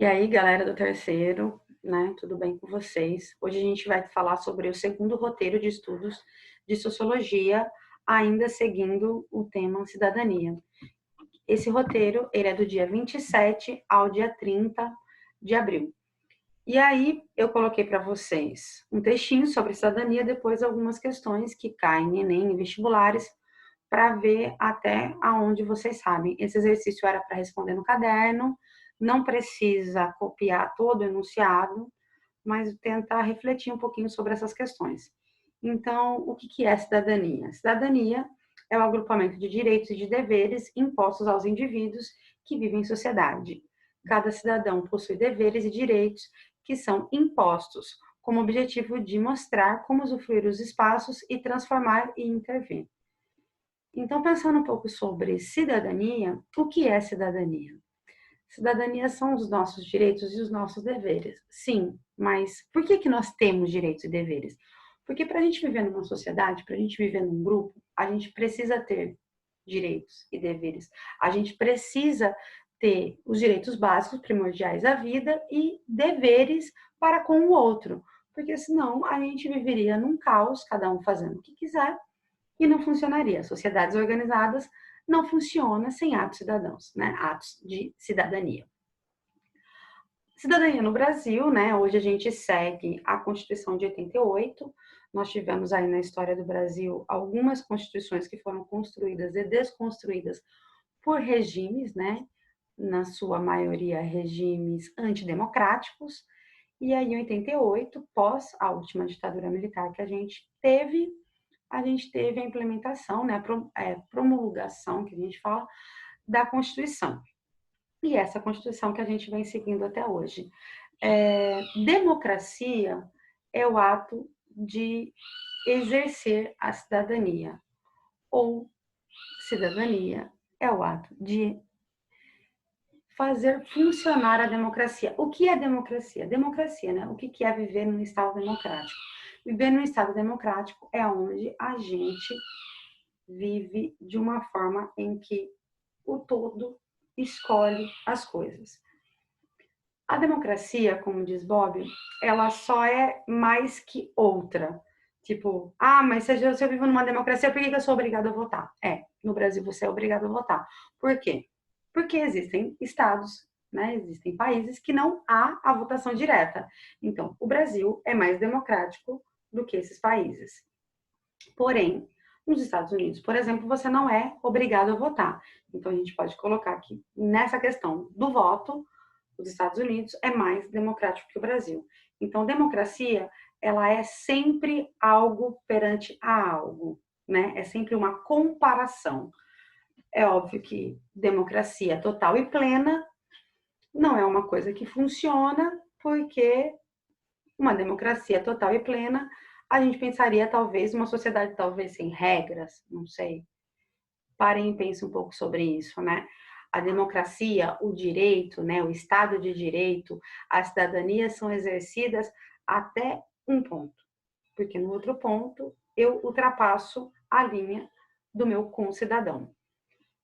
E aí, galera do terceiro, né? Tudo bem com vocês? Hoje a gente vai falar sobre o segundo roteiro de estudos de sociologia, ainda seguindo o tema cidadania. Esse roteiro, ele é do dia 27 ao dia 30 de abril. E aí, eu coloquei para vocês um textinho sobre cidadania, depois algumas questões que caem em Enem e vestibulares, para ver até aonde vocês sabem. Esse exercício era para responder no caderno, não precisa copiar todo o enunciado, mas tentar refletir um pouquinho sobre essas questões. Então, o que é cidadania? Cidadania é o agrupamento de direitos e de deveres impostos aos indivíduos que vivem em sociedade. Cada cidadão possui deveres e direitos que são impostos, com o objetivo de mostrar como usufruir os espaços e transformar e intervir. Então, pensando um pouco sobre cidadania, o que é cidadania? Cidadania são os nossos direitos e os nossos deveres. Sim, mas por que nós temos direitos e deveres? Porque para a gente viver numa sociedade, para a gente viver num grupo, a gente precisa ter direitos e deveres. A gente precisa ter os direitos básicos, primordiais à vida e deveres para com o outro. Porque senão a gente viveria num caos, cada um fazendo o que quiser, e não funcionaria. Sociedades organizadas não funcionam sem atos cidadãos, né? Atos de cidadania. Cidadania no Brasil, né? Hoje a gente segue a Constituição de 88. Nós tivemos aí na história do Brasil algumas constituições que foram construídas e desconstruídas por regimes, né? Na sua maioria, regimes antidemocráticos. E aí, em 88, pós a última ditadura militar que a gente teve a implementação, né, a promulgação, que a gente fala, da Constituição. E essa Constituição que a gente vem seguindo até hoje. Democracia é o ato de exercer a cidadania, ou cidadania é o ato de fazer funcionar a democracia. O que é democracia? Democracia, né? O que é viver num Estado democrático? Viver num Estado democrático é onde a gente vive de uma forma em que o todo escolhe as coisas. A democracia, como diz Bob, ela só é mais que outra. Tipo, mas se eu vivo numa democracia, por que eu sou obrigado a votar? No Brasil você é obrigado a votar. Por quê? Porque existem estados, né? Existem países que não há a votação direta. Então, o Brasil é mais democrático do que esses países. Porém, nos Estados Unidos, por exemplo, você não é obrigado a votar. Então, a gente pode colocar aqui, nessa questão do voto, os Estados Unidos é mais democrático que o Brasil. Então, democracia, ela é sempre algo perante a algo, né? É sempre uma comparação. É óbvio que democracia total e plena não é uma coisa que funciona, porque uma democracia total e plena, a gente pensaria talvez uma sociedade talvez sem regras, não sei. Parem e pensem um pouco sobre isso, né? A democracia, o direito, né, o Estado de Direito, a cidadania são exercidas até um ponto, porque no outro ponto eu ultrapasso a linha do meu concidadão.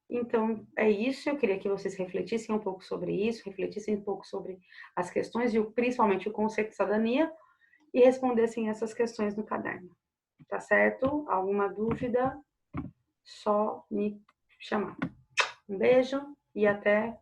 Então, é isso. Eu queria que vocês refletissem um pouco sobre isso, refletissem um pouco sobre as questões e principalmente o conceito de cidadania e respondessem essas questões no caderno. Tá certo? Alguma dúvida? Só me chamar. Um beijo e até